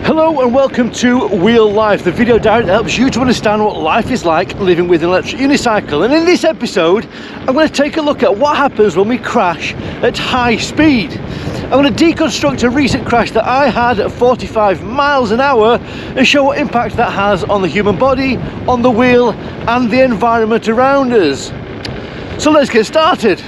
Hello and welcome to Wheel Life, the video diary that helps you to understand what life is like living with an electric unicycle. And in this episode, I'm going to take a look at what happens when we crash at high speed. I'm going to deconstruct a recent crash that I had at 45 miles an hour and show what impact that has on the human body, on the wheel, and the environment around us. So let's get started.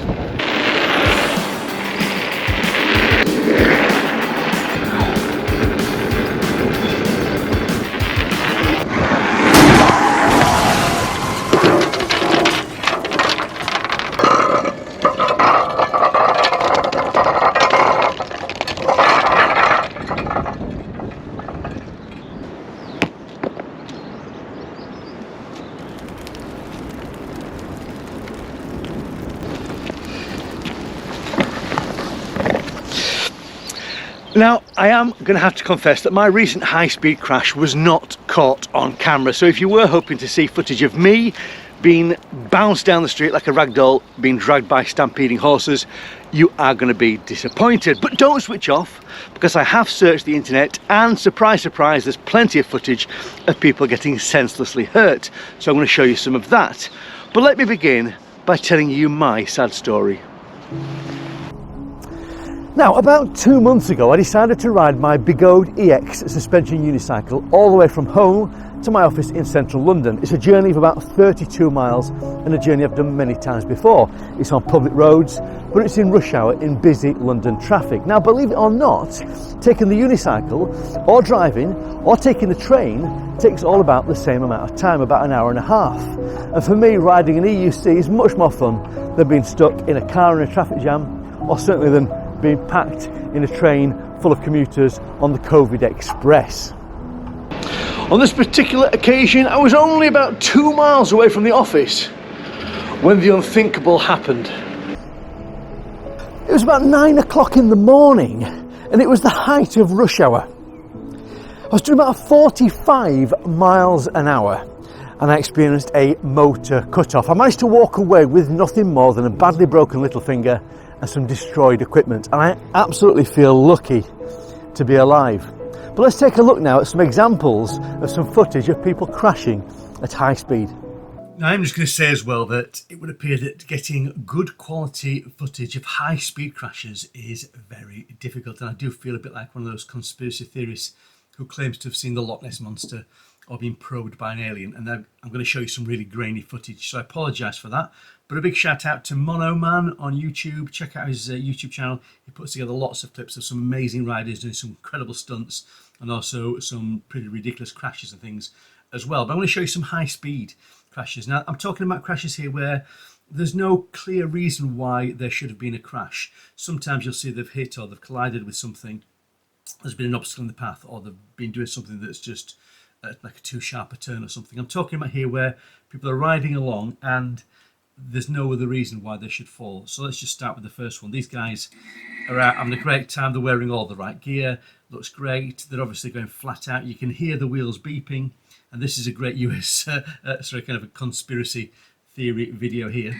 Now, I am going to have to confess that my recent high-speed crash was not caught on camera. So if you were hoping to see footage of me being bounced down the street like a rag doll, being dragged by stampeding horses, you are going to be disappointed. But don't switch off, because I have searched the internet and surprise, surprise, there's plenty of footage of people getting senselessly hurt. So I'm going to show you some of that. But let me begin by telling you my sad story. Now, about 2 months ago, I decided to ride my Bigode EX suspension unicycle all the way from home to my office in central London. It's a journey of about 32 miles and a journey I've done many times before. It's on public roads, but it's in rush hour in busy London traffic. Now, believe it or not, taking the unicycle or driving or taking the train takes all about the same amount of time, about an hour and a half. And for me, riding an EUC is much more fun than being stuck in a car in a traffic jam, or certainly than being packed in a train full of commuters on the COVID Express. On this particular occasion, I was only about 2 miles away from the office when the unthinkable happened. It was about 9 o'clock in the morning and it was the height of rush hour. I was doing about 45 miles an hour and I experienced a motor cut-off. I managed to walk away with nothing more than a badly broken little finger and some destroyed equipment, and I absolutely feel lucky to be alive. But let's take a look now at some examples of some footage of people crashing at high speed. Now, I'm just going to say as well that it would appear that getting good quality footage of high speed crashes is very difficult, and I do feel a bit like one of those conspiracy theorists who claims to have seen the Loch Ness Monster or been probed by an alien, and I'm going to show you some really grainy footage, so I apologise for that. But a big shout out to Mono Man on YouTube. Check out his YouTube channel. He puts together lots of clips of some amazing riders doing some incredible stunts and also some pretty ridiculous crashes and things as well. But I'm going to show you some high speed crashes. Now, I'm talking about crashes here where there's no clear reason why there should have been a crash. Sometimes you'll see they've hit or they've collided with something. There's been an obstacle in the path, or they've been doing something that's just like a too sharp a turn or something. I'm talking about here where people are riding along and there's no other reason why they should fall. So let's just start with the first one. These guys are out having a great time. They're wearing all the right gear. Looks great. They're obviously going flat out. You can hear the wheels beeping. And this is a great US, kind of a conspiracy theory video here.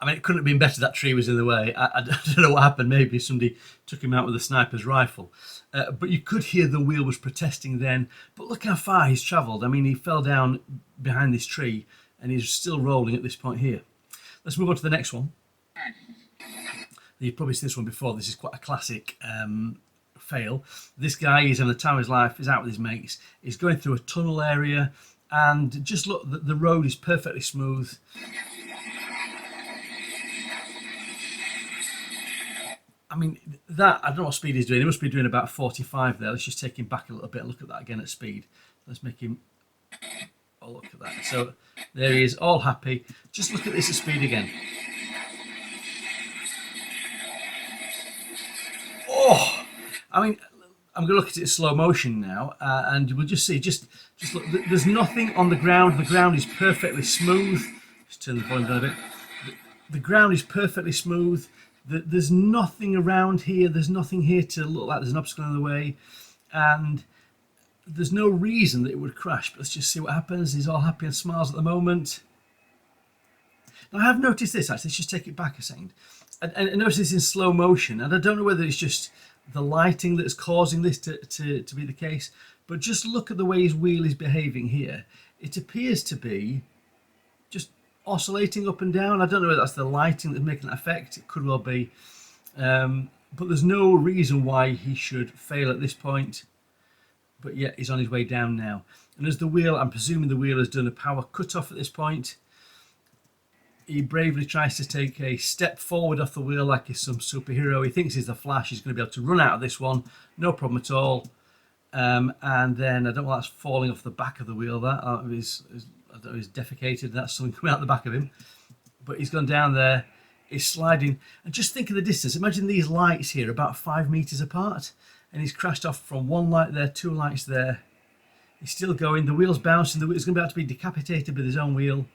I mean, it couldn't have been better. That tree was in the way. I don't know what happened. Maybe somebody took him out with a sniper's rifle. But you could hear the wheel was protesting then. But look how far he's travelled. I mean, he fell down behind this tree and he's still rolling at this point here. Let's move on to the next one. You've probably seen this one before. This is quite a classic fail. This guy is having the time of his life. He's out with his mates. He's going through a tunnel area. And just look, the road is perfectly smooth. I mean, that, I don't know what speed he's doing. He must be doing about 45 there. Let's just take him back a little bit and look at that again at speed. Let's make him, oh, look at that. So there he is, all happy. Just look at this at speed again. Oh, I mean, I'm going to look at it in slow motion now, and we'll just see, just look, there's nothing on the ground. The ground is perfectly smooth. Just turn the volume down a bit. The ground is perfectly smooth. There's nothing around here. There's nothing here to look like there's an obstacle in the way, and there's no reason that it would crash. But let's just see what happens. He's all happy and smiles at the moment. Now I have noticed this actually. Let's just take it back a second. And notice this in slow motion, and I don't know whether it's just the lighting that's causing this to be the case, but just look at the way his wheel is behaving here. It appears to be just oscillating up and down. I don't know whether that's the lighting that's making that effect. It could well be. But there's no reason why he should fail at this point. But yet he's on his way down now. And as the wheel, I'm presuming the wheel has done a power cut-off at this point. He bravely tries to take a step forward off the wheel like he's some superhero. He thinks he's the Flash. He's going to be able to run out of this one. No problem at all. And then, I don't know why that's falling off the back of the wheel. That I don't know, he's defecated. That's something coming out the back of him. But he's gone down there. He's sliding. And just think of the distance. Imagine these lights here about 5 meters apart. And he's crashed off from one light there, 2 lights there. He's still going. The wheel's bouncing. The wheel's going to be able to be decapitated with his own wheel.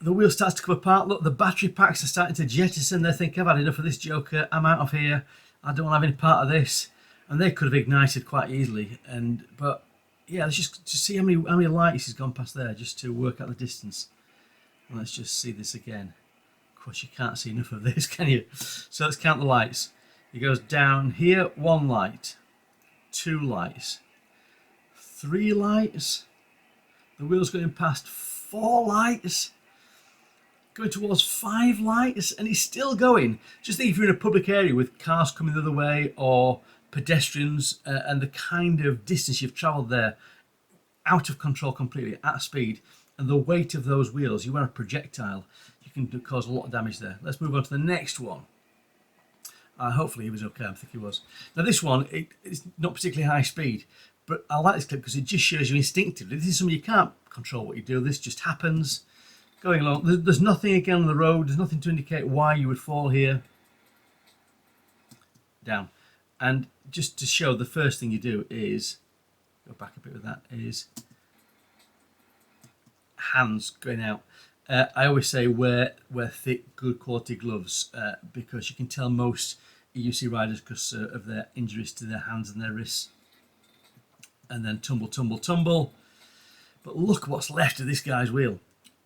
The wheel starts to come apart. Look, the battery packs are starting to jettison. They're thinking, I've had enough of this joker. I'm out of here. I don't want to have any part of this. And they could have ignited quite easily. But yeah, let's just see how many lights he's gone past there, just to work out the distance. And let's just see this again. Of course, you can't see enough of this, can you? So let's count the lights. He goes down here, 1 light, 2 lights, 3 lights. The wheel's going past 4 lights. Going towards 5 lights, and he's still going. Just think if you're in a public area with cars coming the other way or pedestrians, and the kind of distance you've travelled there, out of control completely, at speed, and the weight of those wheels, you are a projectile, you can cause a lot of damage there. Let's move on to the next one. Hopefully he was okay, I think he was. Now this one, it's not particularly high speed, but I like this clip because it just shows you instinctively. This is something you can't control what you do, this just happens. Going along, there's nothing again on the road, there's nothing to indicate why you would fall here. Down. And just to show, the first thing you do is, go back a bit with that, is hands going out. I always say wear thick, good quality gloves because you can tell most EUC riders because of their injuries to their hands and their wrists. And then tumble, tumble, tumble. But look what's left of this guy's wheel.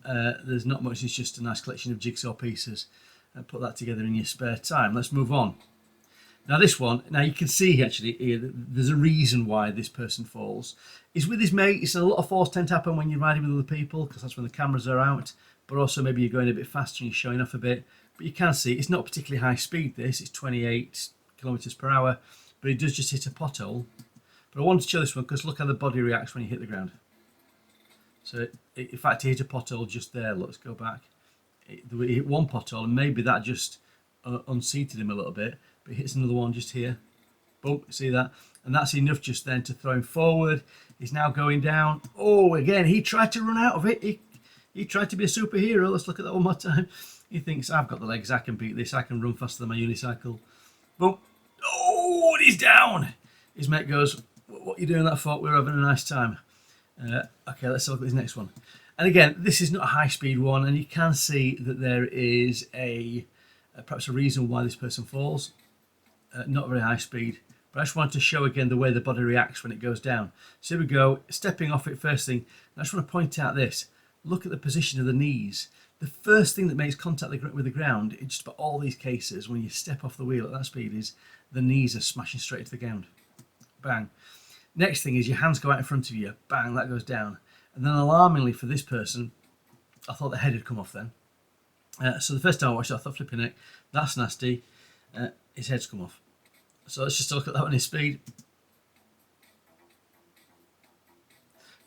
There's not much, it's just a nice collection of jigsaw pieces. Put that together in your spare time. Let's move on. Now this one, now you can see actually here, there's a reason why this person falls. He's with his mates, and a lot of falls tend to happen when you're riding with other people because that's when the cameras are out, but also maybe you're going a bit faster and you're showing off a bit. But you can see it's not particularly high speed this, it's 28 kilometers per hour, but it does just hit a pothole. But I wanted to show this one because look how the body reacts when you hit the ground. So in fact he hit a pothole just there. Let's go back. He hit one pothole and maybe that just unseated him a little bit, but he hits another one just here. Boom, see that? And that's enough just then to throw him forward. He's now going down. Oh, again, he tried to run out of it. He tried to be a superhero. Let's look at that one more time. He thinks, I've got the legs, I can beat this, I can run faster than my unicycle. Boom. Oh, and he's down. His mate goes, what are you doing that for? We're having a nice time. Okay, let's have a look at this next one. And again, this is not a high-speed one, and you can see that there is perhaps a reason why this person falls. Not very high speed, but I just wanted to show again the way the body reacts when it goes down. So here we go, stepping off it first thing. I just want to point out this. Look at the position of the knees. The first thing that makes contact with the ground in just about all these cases when you step off the wheel at that speed is the knees are smashing straight into the ground. Bang. Next thing is your hands go out in front of you. Bang, that goes down. And then alarmingly for this person, I thought the head had come off then. So the first time I watched it, I thought, flipping it, that's nasty. His head's come off. So let's just look at that one in speed.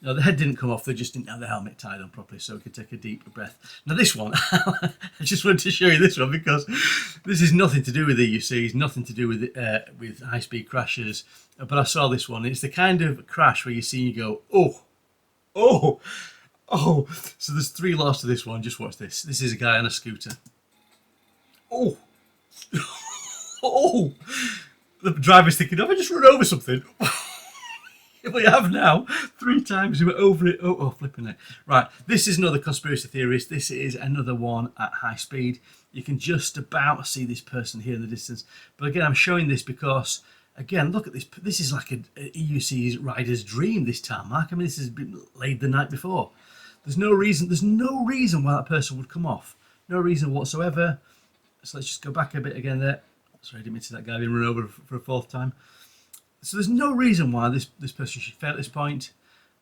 No, the head didn't come off, they just didn't have the helmet tied on properly, so we could take a deep breath. Now this one, I just wanted to show you this one because this is nothing to do with EUCs, nothing to do with high-speed crashes, but I saw this one. It's the kind of crash where you see you go, oh, oh, oh. So there's 3 laws to this one, just watch this. This is a guy on a scooter. Oh. Oh, the driver's thinking, have I just run over something? We have now 3 times we were over it. Oh, flipping it. Right, this is another conspiracy theorist. This is another one at high speed. You can just about see this person here in the distance. But again, I'm showing this because, again, look at this. This is like a EUC rider's dream, this tarmac. I mean, this has been laid the night before. There's no reason why that person would come off. No reason whatsoever. So let's just go back a bit again there. Sorry, I didn't mean to see that guy being run over for a fourth time. So there's no reason why this person should fail at this point,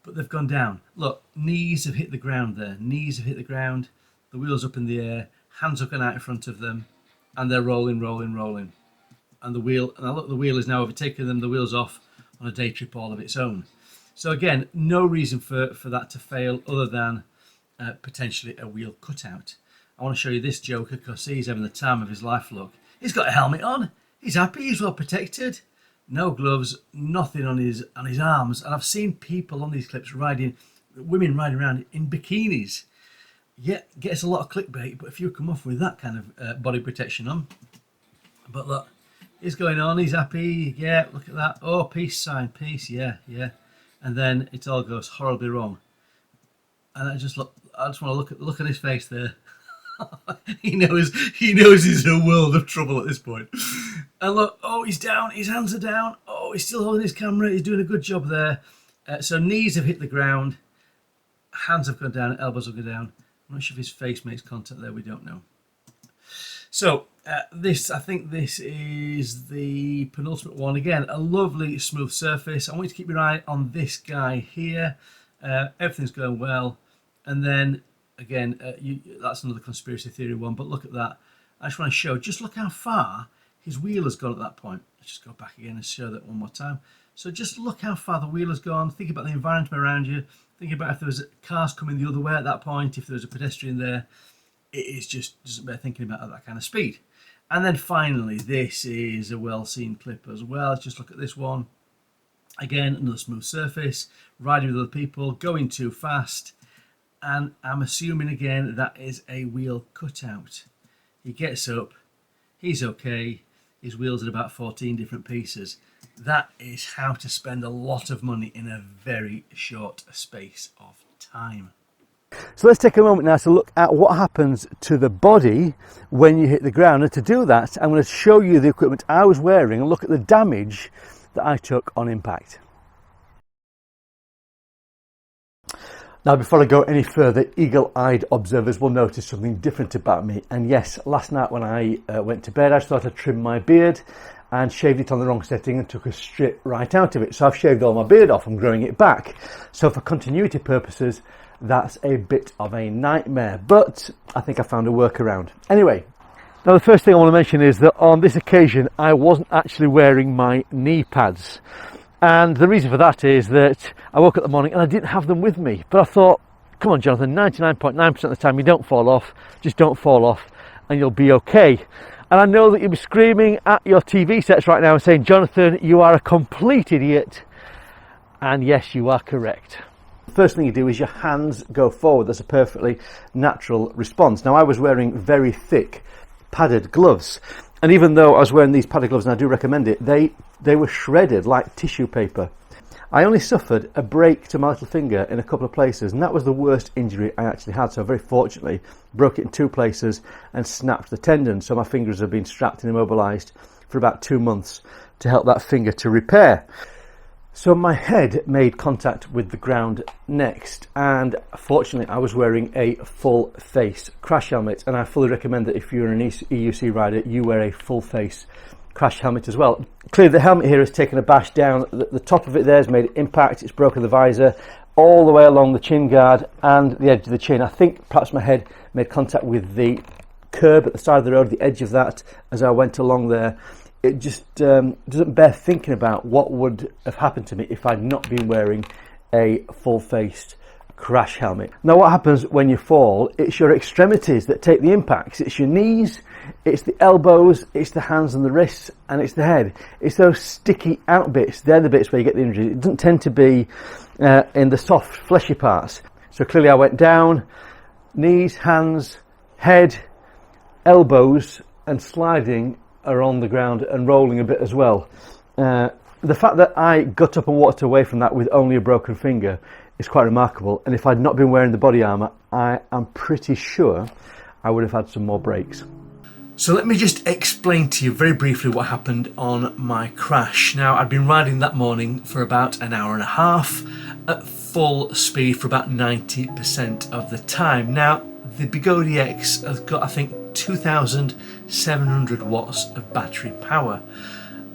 but they've gone down. Look, knees have hit the ground there. Knees have hit the ground. The wheel's up in the air. Hands are going out in front of them, and they're rolling, rolling, rolling. And the wheel is now overtaking them. The wheel's off on a day trip all of its own. So again, no reason for that to fail other than potentially a wheel cutout. I want to show you this joker because he's having the time of his life. Look, he's got a helmet on. He's happy. He's well protected. No gloves, nothing on his arms. And I've seen people on these clips women riding around in bikinis. Yeah, gets a lot of clickbait, but if you come off with that kind of body protection on. But look, he's going on, he's happy. Yeah, look at that. Oh, peace sign, peace, yeah. And then it all goes horribly wrong. And I just want to look at his face there. he knows he's in a world of trouble at this point. And look, oh, he's down, his hands are down. Oh, he's still holding his camera, he's doing a good job there. So knees have hit the ground, hands have gone down, elbows have gone down. I'm not sure if his face makes contact there, we don't know. So I think this is the penultimate one. Again, a lovely smooth surface. I want you to keep your eye on this guy here. Everything's going well. And then again, that's another conspiracy theory one, but look at that. I just want to show, just look how far his wheel has gone at that point. Let's just go back again and show that one more time. So just look how far the wheel has gone. Think about the environment around you. Think about if there was cars coming the other way at that point, if there was a pedestrian there. It is just doesn't bear thinking about at that kind of speed. And then finally, this is a well-seen clip as well. Let's just look at this one. Again, another smooth surface, riding with other people, going too fast. And I'm assuming again that is a wheel cutout. He gets up, he's okay, his wheel's at about 14 different pieces. That is how to spend a lot of money in a very short space of time. So let's take a moment now to look at what happens to the body when you hit the ground. And to do that, I'm going to show you the equipment I was wearing and look at the damage that I took on impact. Now, before I go any further, eagle-eyed observers will notice something different about me. And yes, last night when I went to bed, I started to trim my beard and shaved it on the wrong setting and took a strip right out of it. So I've shaved all my beard off and growing it back. So for continuity purposes, that's a bit of a nightmare, but I think I found a workaround. Anyway, now the first thing I want to mention is that on this occasion, I wasn't actually wearing my knee pads. And the reason for that is that I woke up in the morning and I didn't have them with me. But I thought, come on, Jonathan, 99.9% of the time you don't fall off, just don't fall off and you'll be okay. And I know that you'll be screaming at your TV sets right now and saying, Jonathan, you are a complete idiot. And yes, you are correct. The first thing you do is your hands go forward. That's a perfectly natural response. Now, I was wearing very thick padded gloves. And even though I was wearing these padded gloves, and I do recommend it, they were shredded like tissue paper. I only suffered a break to my little finger in a couple of places, and that was the worst injury I actually had. So very fortunately, broke it in 2 places and snapped the tendon. So my fingers have been strapped and immobilized for about 2 months to help that finger to repair. So my head made contact with the ground next, and fortunately I was wearing a full face crash helmet, and I fully recommend that if you're an EUC rider, you wear a full face crash helmet as well. Clearly the helmet here has taken a bash down. The top of it there has made impact. It's broken the visor all the way along the chin guard and the edge of the chin. I think perhaps my head made contact with the curb at the side of the road, the edge of that, as I went along there. It just doesn't bear thinking about what would have happened to me if I'd not been wearing a full-faced crash helmet. Now, what happens when you fall? It's your extremities that take the impacts. It's your knees, it's the elbows, it's the hands and the wrists, and it's the head. It's those sticky out bits. They're the bits where you get the injury. It doesn't tend to be in the soft, fleshy parts. So clearly I went down, knees, hands, head, elbows, and sliding are on the ground and rolling a bit as well. The fact that I got up and walked away from that with only a broken finger is quite remarkable, and if I'd not been wearing the body armour, I am pretty sure I would have had some more breaks. So let me just explain to you very briefly what happened on my crash. Now, I'd been riding that morning for about an hour and a half at full speed for about 90% of the time. Now, the Bigode X has got, I think, 2,700 watts of battery power.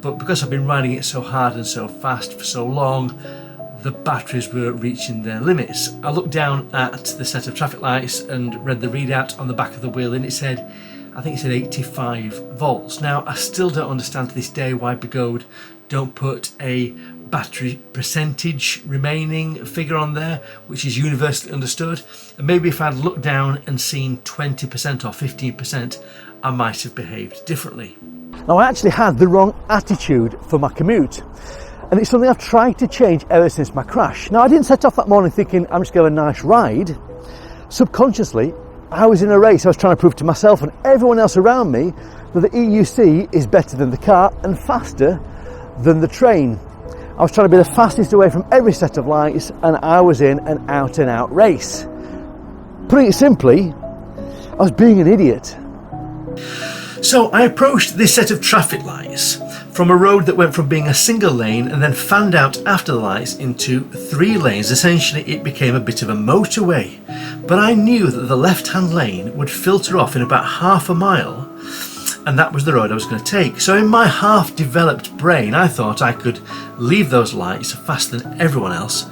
But because I've been riding it so hard and so fast for so long, the batteries were reaching their limits. I looked down at the set of traffic lights and read the readout on the back of the wheel, and it said, I think it said 85 volts. Now, I still don't understand to this day why Bigode don't put a battery percentage remaining figure on there, which is universally understood. And maybe if I'd looked down and seen 20% or 15%, I might have behaved differently. Now, I actually had the wrong attitude for my commute, and it's something I've tried to change ever since my crash. Now, I didn't set off that morning thinking I'm just going to have a nice ride. Subconsciously, I was in a race. I was trying to prove to myself and everyone else around me that the EUC is better than the car and faster than the train. I was trying to be the fastest away from every set of lights, and I was in an out and out race. Putting it simply, I was being an idiot. So I approached this set of traffic lights from a road that went from being a single lane and then fanned out after the lights into 3 lanes. Essentially, it became a bit of a motorway. But I knew that the left-hand lane would filter off in about half a mile, and that was the road I was going to take. So in my half-developed brain, I thought I could leave those lights faster than everyone else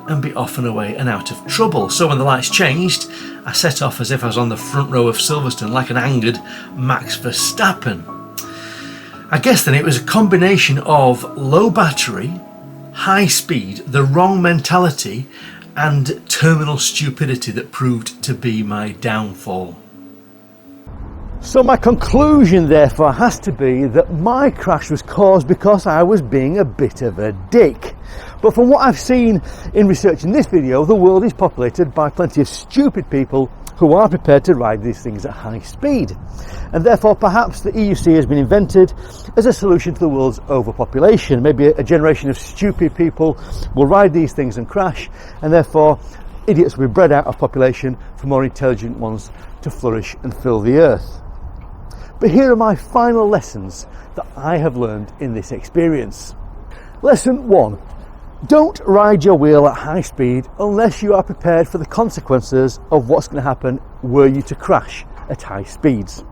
and be off and away and out of trouble. So when the lights changed, I set off as if I was on the front row of Silverstone, like an angered Max Verstappen. I guess then it was a combination of low battery, high speed, the wrong mentality, and terminal stupidity that proved to be my downfall. So my conclusion, therefore, has to be that my crash was caused because I was being a bit of a dick. But from what I've seen in researching this video, the world is populated by plenty of stupid people who are prepared to ride these things at high speed. And therefore, perhaps the EUC has been invented as a solution to the world's overpopulation. Maybe a generation of stupid people will ride these things and crash, and therefore idiots will be bred out of population for more intelligent ones to flourish and fill the earth. But here are my final lessons that I have learned in this experience. Lesson 1. Don't ride your wheel at high speed unless you are prepared for the consequences of what's going to happen were you to crash at high speeds.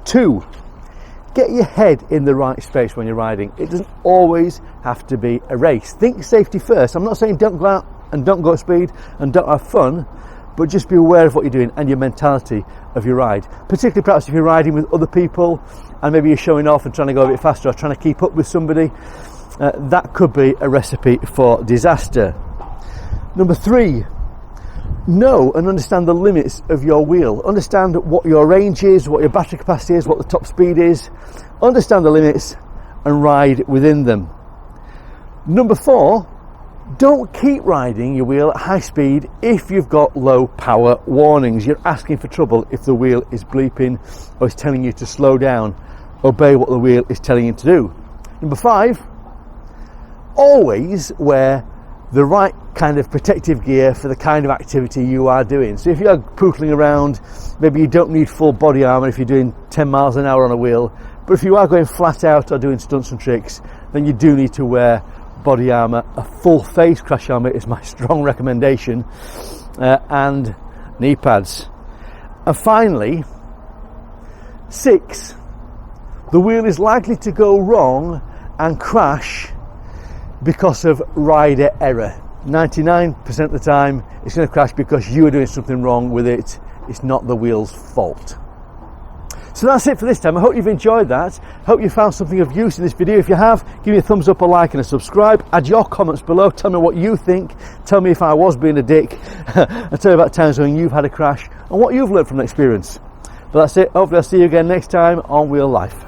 2. Get your head in the right space when you're riding. It doesn't always have to be a race. Think safety first. I'm not saying don't go out and don't go at speed and don't have fun, but just be aware of what you're doing and your mentality of your ride. Particularly perhaps if you're riding with other people and maybe you're showing off and trying to go a bit faster or trying to keep up with somebody. That could be a recipe for disaster. Number 3, know and understand the limits of your wheel. Understand what your range is, what your battery capacity is, what the top speed is. Understand the limits and ride within them. Number 4, don't keep riding your wheel at high speed if you've got low power warnings. You're asking for trouble if the wheel is bleeping or is telling you to slow down. Obey what the wheel is telling you to do. Number 5, always wear the right kind of protective gear for the kind of activity you are doing. So if you're pootling around, maybe you don't need full body armour if you're doing 10 miles an hour on a wheel, but if you are going flat out or doing stunts and tricks, then you do need to wear body armour. A full face crash helmet is my strong recommendation, and knee pads. And finally, 6, the wheel is likely to go wrong and crash because of rider error. 99% of the time it's going to crash because you are doing something wrong with it. It's not the wheel's fault. So that's it for this time. I hope you've enjoyed that. Hope you found something of use in this video. If you have, give me a thumbs up, a like and a subscribe. Add your comments below. Tell me what you think. Tell me if I was being a dick. And tell me about times when you've had a crash and what you've learned from the experience. But that's it. Hopefully I'll see you again next time on Wheel Life.